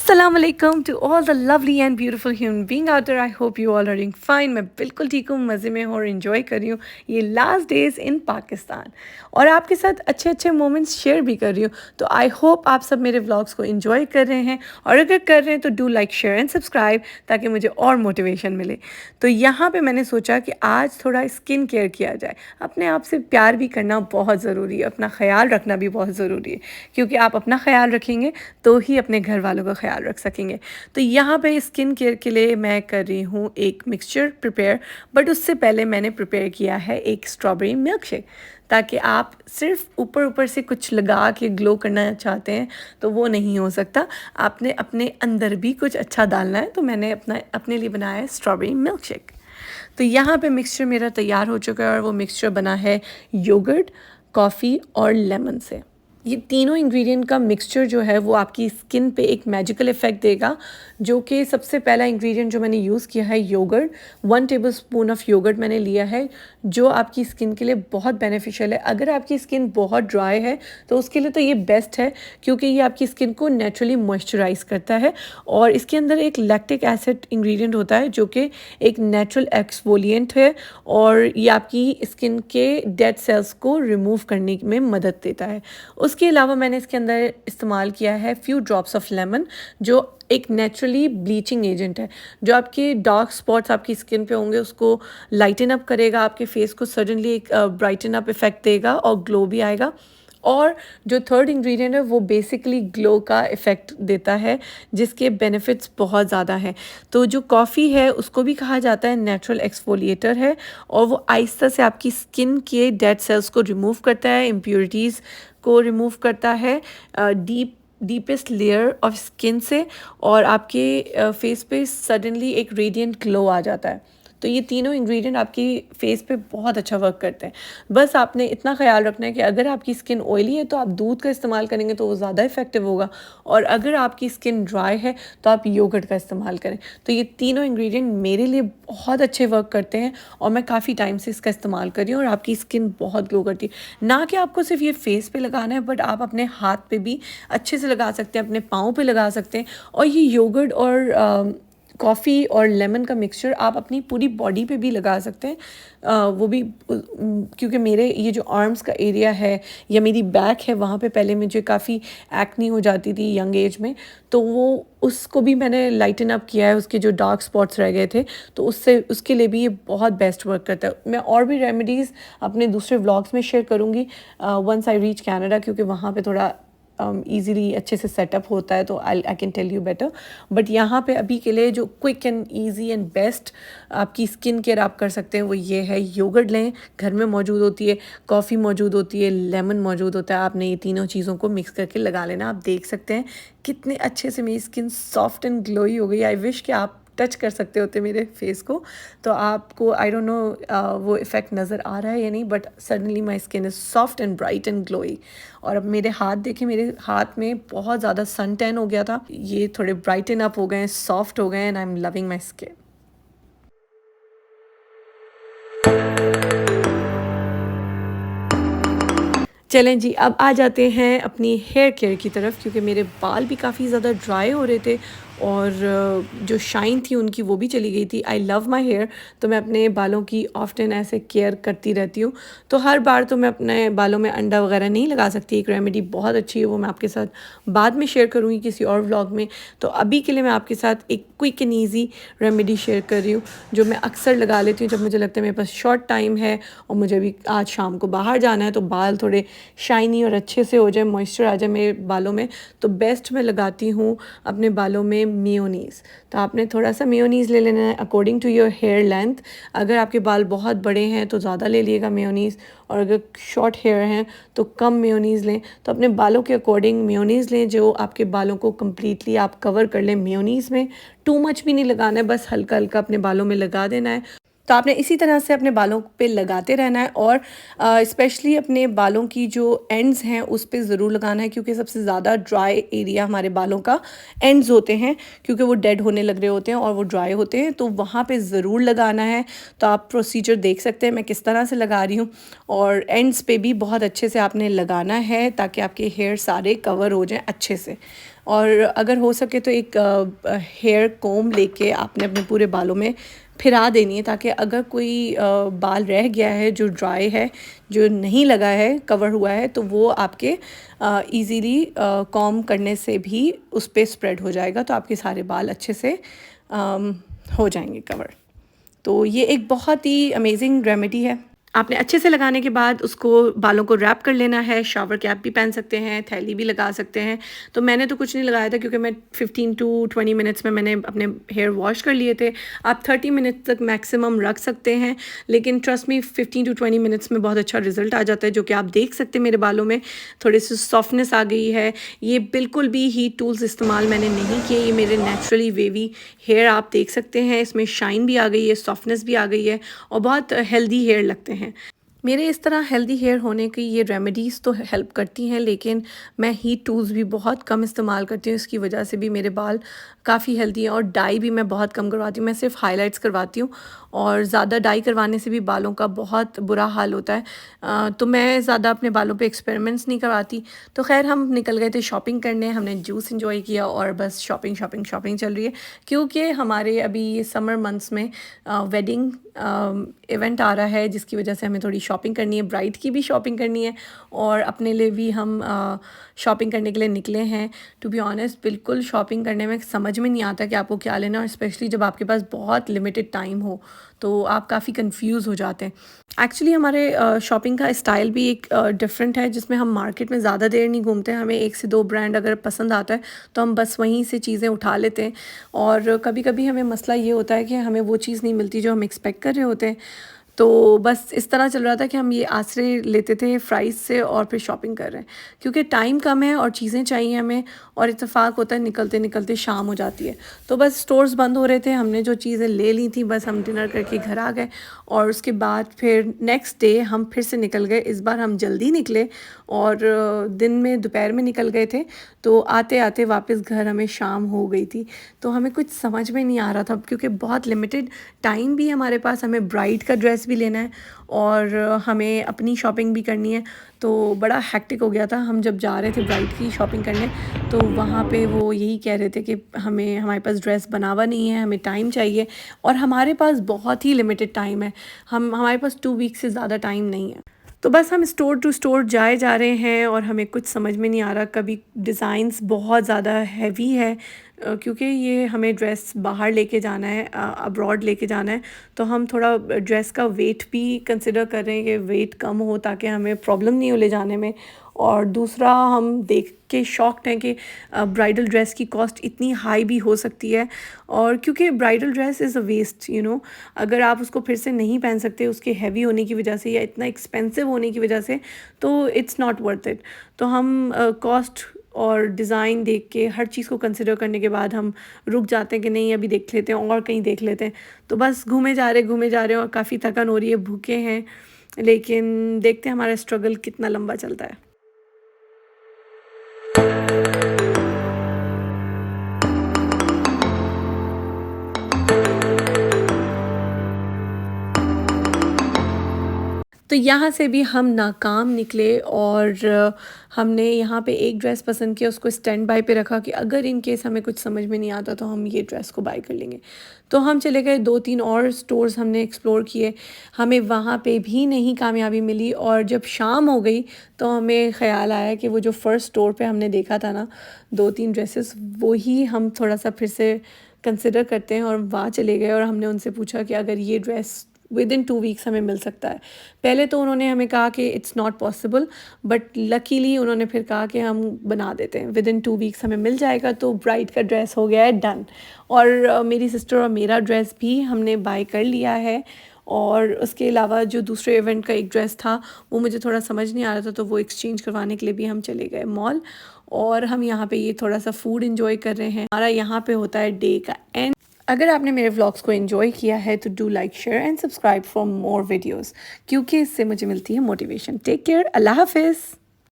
अस्सलाम वालेकुम to all the lovely and beautiful human being out there. I hope you all are doing fine. मैं बिल्कुल ठीक हूँ, मज़े में हूँ और इन्जॉय कर रही हूँ ये लास्ट डेज़ इन पाकिस्तान, और आपके साथ अच्छे अच्छे मोमेंट्स शेयर भी कर रही हूँ। तो आई होप आप सब मेरे व्लॉग्स को इन्जॉय कर रहे हैं, और अगर कर रहे हैं तो do like, share and subscribe ताकि मुझे और मोटिवेशन मिले। तो यहाँ पर मैंने सोचा कि आज थोड़ा स्किन केयर किया जाए। अपने आप से प्यार भी करना बहुत ज़रूरी है, अपना ख्याल रखना भी बहुत ज़रूरी है, क्योंकि आप अपना ख्याल रखेंगे तो ही अपने घर वालों का ख्याल रख सकेंगे। तो यहाँ पे स्किन केयर के लिए मैं कर रही हूँ एक मिक्सचर प्रिपेयर, बट उससे पहले मैंने प्रिपेयर किया है एक स्ट्रॉबेरी मिल्क शेक, ताकि आप सिर्फ ऊपर ऊपर से कुछ लगा के ग्लो करना चाहते हैं तो वो नहीं हो सकता, आपने अपने अंदर भी कुछ अच्छा डालना है। तो मैंने अपने लिए बनाया है स्ट्रॉबेरी मिल्क शेक। तो यहाँ पे मिक्सचर मेरा तैयार हो चुका है, और वो मिक्सचर बना है योगर्ट, कॉफ़ी और लेमन से। ये तीनों इंग्रेडिएंट का मिक्सचर जो है वो आपकी स्किन पे एक मैजिकल इफ़ेक्ट देगा। जो कि सबसे पहला इंग्रेडिएंट जो मैंने यूज़ किया है योगर्ट, 1 टेबलस्पून ऑफ योगर्ट मैंने लिया है, जो आपकी स्किन के लिए बहुत बेनिफिशियल है। अगर आपकी स्किन बहुत ड्राई है तो उसके लिए तो ये बेस्ट है, क्योंकि ये आपकी स्किन को नेचुरली मॉइस्चराइज करता है। और इसके अंदर एक लैक्टिक एसिड इंग्रेडिएंट होता है जो कि एक नेचुरल एक्सफोलिएंट है, और ये आपकी स्किन के डेड सेल्स को रिमूव करने में मदद देता है। उसके अलावा मैंने इसके अंदर इस्तेमाल किया है फ्यू ड्रॉप्स ऑफ लेमन, जो एक नेचुरली ब्लीचिंग एजेंट है, जो आपके डार्क स्पॉट्स आपकी स्किन पे होंगे उसको लाइटन अप करेगा, आपके फेस को सडनली एक ब्राइटन अप इफेक्ट देगा और ग्लो भी आएगा। और जो थर्ड इंग्रेडिएंट है वो बेसिकली ग्लो का इफ़ेक्ट देता है, जिसके बेनिफिट्स बहुत ज़्यादा हैं। तो जो कॉफ़ी है उसको भी कहा जाता है नेचुरल एक्सफोलिएटर है, और वो आहिस्ता से आपकी स्किन के डेड सेल्स को रिमूव करता है, इम्प्योरिटीज़ को रिमूव करता है डीपेस्ट लेयर ऑफ स्किन से, और आपके फेस पे सडनली एक रेडिएंट ग्लो आ जाता है। तो ये तीनों इंग्रेडिएंट आपकी फेस पे बहुत अच्छा वर्क करते हैं। बस आपने इतना ख्याल रखना है कि अगर आपकी स्किन ऑयली है तो आप दूध का इस्तेमाल करेंगे तो वो ज़्यादा इफेक्टिव होगा, और अगर आपकी स्किन ड्राई है तो आप योगर्ट का इस्तेमाल करें। तो ये तीनों इंग्रेडिएंट मेरे लिए बहुत अच्छे वर्क करते हैं, और मैं काफ़ी टाइम से इसका इस्तेमाल कर रही हूँ, और आपकी स्किन बहुत ग्लो करती है। ना कि आपको सिर्फ ये फेस पे लगाना है, बट आप अपने हाथ पे भी अच्छे से लगा सकते हैं, अपने पाँव पे लगा सकते हैं। और ये योगर्ट और कॉफ़ी और लेमन का मिक्सचर आप अपनी पूरी बॉडी पे भी लगा सकते हैं। वो भी क्योंकि मेरे ये जो आर्म्स का एरिया है या मेरी बैक है, वहाँ पे पहले मुझे काफ़ी एक्नी हो जाती थी यंग एज में, तो वो उसको भी मैंने लाइटन अप किया है, उसके जो डार्क स्पॉट्स रह गए थे, तो उसके लिए भी ये बहुत बेस्ट वर्क करता है। मैं और भी रेमेडीज़ अपने दूसरे व्लॉग्स में शेयर करूँगी वंस आई रीच कनाडा, क्योंकि वहाँ पे थोड़ा ईज़िली अच्छे से सेटअप होता है, तो I can tell you better. But यहाँ पे अभी के लिए जो quick and easy and best आपकी स्किन केयर आप कर सकते हैं वो ये है, योगर्ट लें, घर में मौजूद होती है, कॉफ़ी मौजूद होती है, लेमन मौजूद होता है। आपने ये तीनों चीज़ों को मिक्स करके लगा लेना। आप देख सकते हैं कितने अच्छे से मेरी स्किन सॉफ्ट एंड ग्लोई हो गई। आई विश कि आप टच कर सकते होते मेरे फेस को, तो आपको आई डोंट नो वो इफ़ेक्ट नज़र आ रहा है या नहीं, but suddenly my skin is soft and bright and glowy. और अब मेरे हाथ देखें, मेरे हाथ में बहुत ज़्यादा सन टैन हो गया था, ये थोड़े ब्राइटन अप हो गए हैं, सॉफ्ट हो गए हैं, and I am loving my skin. चलें जी, अब आ जाते हैं अपनी हेयर केयर की तरफ, क्योंकि मेरे बाल भी काफ़ी ज़्यादा ड्राई हो रहे थे, और जो शाइन थी उनकी वो भी चली गई थी। आई लव माई हेयर, तो मैं अपने बालों की ऑफ्टन ऐसे केयर करती रहती हूँ। तो हर बार तो मैं अपने बालों में अंडा वगैरह नहीं लगा सकती, एक रेमेडी बहुत अच्छी है, वो मैं आपके साथ बाद में शेयर करूँगी किसी और व्लॉग में। तो अभी के लिए मैं आपके साथ एक quick and easy remedy share कर रही हूँ, जो मैं अक्सर लगा लेती हूँ जब मुझे लगता है मेरे पास शॉर्ट टाइम है और मुझे अभी आज शाम को बाहर जाना है, तो बाल थोड़े शाइनी और अच्छे से हो जाए, मॉइस्चर आ जाए मेरे बालों में। तो बेस्ट मैं लगाती हूँ अपने बालों में मेयोनीज़। तो आपने थोड़ा सा मेयोनीज़ ले लेना है according to your hair length. अगर आपके बाल बहुत बड़े हैं तो ज़्यादा ले लिएगा मेयोनीज़, और अगर शॉर्ट हेयर हैं तो कम मेयोनीज़ लें। तो अपने बालों के अकॉर्डिंग मेयोनीज़ लें, जो आपके बालों को कम्प्लीटली आप कवर कर लें मेयोनीज़ में। टू मच भी नहीं लगाना है, बस हल्का हल्का अपने बालों में लगा देना है। तो आपने इसी तरह से अपने बालों पे लगाते रहना है, और स्पेशली अपने बालों की जो एंड्स हैं उस पे ज़रूर लगाना है, क्योंकि सबसे ज़्यादा ड्राई एरिया हमारे बालों का एंड्स होते हैं, क्योंकि वो डेड होने लग रहे होते हैं और वो ड्राई होते हैं, तो वहाँ पे ज़रूर लगाना है। तो आप प्रोसीजर देख सकते हैं मैं किस तरह से लगा रही हूँ, और एंड्स पे भी बहुत अच्छे से आपने लगाना है ताकि आपके हेयर सारे कवर हो जाएँ अच्छे से। और अगर हो सके तो एक हेयर कोम लेके आपने अपने पूरे बालों में फिरा देनी है, ताकि अगर कोई बाल रह गया है जो ड्राई है, जो नहीं लगा है, कवर हुआ है, तो वो आपके इजीली कॉम करने से भी उस पर स्प्रेड हो जाएगा, तो आपके सारे बाल अच्छे से हो जाएंगे कवर। तो ये एक बहुत ही अमेजिंग रेमेडी है। आपने अच्छे से लगाने के बाद उसको बालों को रैप कर लेना है। शावर कैप भी पहन सकते हैं, थैली भी लगा सकते हैं। तो मैंने तो कुछ नहीं लगाया था, क्योंकि मैं 15 टू 20 मिनट्स में मैंने अपने हेयर वॉश कर लिए थे। आप 30 मिनट तक मैक्सिमम रख सकते हैं, लेकिन ट्रस्ट मी 15 टू 20 मिनट्स में बहुत अच्छा रिजल्ट आ जाता है, जो कि आप देख सकते हैं मेरे बालों में थोड़ी सी सॉफ्टनेस आ गई है। ये बिल्कुल भी हीट टूल्स इस्तेमाल मैंने नहीं किए, ये मेरे नेचुरली वेवी हेयर आप देख सकते हैं। इसमें शाइन भी आ गई है, सॉफ्टनेस भी आ गई है, और बहुत हेल्दी हेयर लगते हैं। मेरे इस तरह हेल्दी हेयर होने की ये रेमेडीज़ तो हेल्प करती हैं, लेकिन मैं हीट टूल्स भी बहुत कम इस्तेमाल करती हूँ। इसकी वजह से भी मेरे बाल काफ़ी हेल्दी हैं, और डाई भी मैं बहुत कम करवाती हूँ। मैं सिर्फ हाइलाइट्स करवाती हूँ, और ज़्यादा डाई करवाने से भी बालों का बहुत बुरा हाल होता है। तो मैं ज़्यादा अपने बालों पे एक्सपेरिमेंट्स नहीं करवाती। तो खैर, हम निकल गए थे शॉपिंग करने, हमने जूस इंजॉय किया, और बस शॉपिंग शॉपिंग शॉपिंग चल रही है, क्योंकि हमारे अभी ये समर मंथ्स में वेडिंग इवेंट आ रहा है, जिसकी वजह से हमें थोड़ी शॉपिंग करनी है, ब्राइड की भी शॉपिंग करनी है, और अपने लिए भी हम शॉपिंग करने के लिए निकले हैं। टू बी ऑनेस्ट, बिल्कुल शॉपिंग करने में समझ में नहीं आता कि आपको क्या लेना है, और स्पेशली जब आपके पास बहुत लिमिटेड टाइम हो, तो आप काफ़ी कंफ्यूज हो जाते हैं। एक्चुअली हमारे शॉपिंग का स्टाइल भी एक डिफरेंट है, जिसमें हम मार्केट में ज़्यादा देर नहीं घूमते हैं। हमें एक से दो ब्रांड अगर पसंद आता है, तो हम बस वहीं से चीज़ें उठा लेते हैं, और कभी कभी हमें मसला ये होता है कि हमें वो चीज़ नहीं मिलती जो हम एक्सपेक्ट कर रहे होते हैं। तो बस इस तरह चल रहा था कि हम ये आसरे लेते थे प्राइस से, और फिर शॉपिंग कर रहे हैं, क्योंकि टाइम कम है और चीज़ें चाहिए हमें, और इत्तेफाक होता है निकलते निकलते शाम हो जाती है। तो बस स्टोर्स बंद हो रहे थे, हमने जो चीज़ें ले ली थी, बस हम डिनर करके घर आ गए, और उसके बाद फिर नेक्स्ट डे हम फिर से निकल गए। इस बार हम जल्दी निकले, और दिन में दोपहर में निकल गए थे, तो आते आते वापस घर हमें शाम हो गई थी। तो हमें कुछ समझ में नहीं आ रहा था, क्योंकि बहुत लिमिटेड टाइम भी हमारे पास, हमें ब्राइड का ड्रेस भी लेना है, और हमें अपनी शॉपिंग भी करनी है। तो बड़ा हेक्टिक हो गया था। हम जब जा रहे थे ब्राइड की शॉपिंग करने, तो वहाँ पे वो यही कह रहे थे कि हमारे पास ड्रेस बना हुआ नहीं है, हमें टाइम चाहिए, और हमारे पास बहुत ही लिमिटेड टाइम है। हमारे पास 2 वीक से ज़्यादा टाइम नहीं है। तो बस हम स्टोर टू स्टोर जाए जा रहे हैं, और हमें कुछ समझ में नहीं आ रहा। कभी डिज़ाइंस बहुत ज़्यादा हैवी है, क्योंकि ये हमें ड्रेस बाहर लेके जाना है, अब्रॉड लेके जाना है, तो हम थोड़ा ड्रेस का वेट भी कंसिडर कर रहे हैं कि वेट कम हो, ताकि हमें प्रॉब्लम नहीं हो ले जाने में। और दूसरा, हम देख के शॉक्ड हैं कि ब्राइडल ड्रेस की कॉस्ट इतनी हाई भी हो सकती है, और क्योंकि bridal dress is a waste, अगर आप उसको फिर से नहीं पहन सकते उसके हैवी होने की वजह से, या इतना एक्सपेंसिव होने की वजह से, तो इट्स नॉट वर्थ इट। तो हम कॉस्ट और डिज़ाइन देख के, हर चीज़ को कंसिडर करने के बाद हम रुक जाते हैं कि नहीं, अभी देख लेते हैं, और कहीं देख लेते हैं। तो बस घूमे जा रहे हैं, और काफ़ी थकान हो रही है, भूखे हैं, लेकिन देखते हैं हमारा स्ट्रगल कितना लंबा चलता है। तो यहाँ से भी हम नाकाम निकले, और हमने यहाँ पे एक ड्रेस पसंद किया, उसको स्टैंड बाय पे रखा कि अगर इन केस हमें कुछ समझ में नहीं आता, तो हम ये ड्रेस को बाय कर लेंगे। तो हम चले गए, 2-3 और स्टोर्स हमने एक्सप्लोर किए, हमें वहाँ पे भी नहीं कामयाबी मिली। और जब शाम हो गई, तो हमें ख़्याल आया कि वो जो फर्स्ट स्टोर पे हमने देखा था ना, 2-3 ड्रेसेस, वो ही हम थोड़ा सा फिर से कंसिडर करते हैं, और वहाँ चले गए, और हमने उनसे पूछा कि अगर ये ड्रेस विद इन 2 वीक्स हमें मिल सकता है। पहले तो उन्होंने हमें कहा कि it's not possible, but luckily उन्होंने फिर कहा कि हम बना देते हैं, विद इन 2 वीक्स हमें मिल जाएगा। तो ब्राइड का ड्रेस हो गया है डन, और मेरी सिस्टर और मेरा ड्रेस भी हमने बाय कर लिया है। और उसके अलावा जो दूसरे इवेंट का एक ड्रेस था, वो मुझे थोड़ा समझ नहीं आ रहा था, तो वो एक्सचेंज करवाने के लिए भी हम चले गए मॉल, और हम यहाँ पे ये थोड़ा सा फूड इंजॉय कर रहे हैं। हमारा यहाँ पे होता है डे का एंड। अगर आपने मेरे व्लॉग्स को एंजॉय किया है, तो do like, share and subscribe for more videos, क्योंकि इससे मुझे मिलती है मोटिवेशन। टेक केयर, अल्लाह हाफिज़।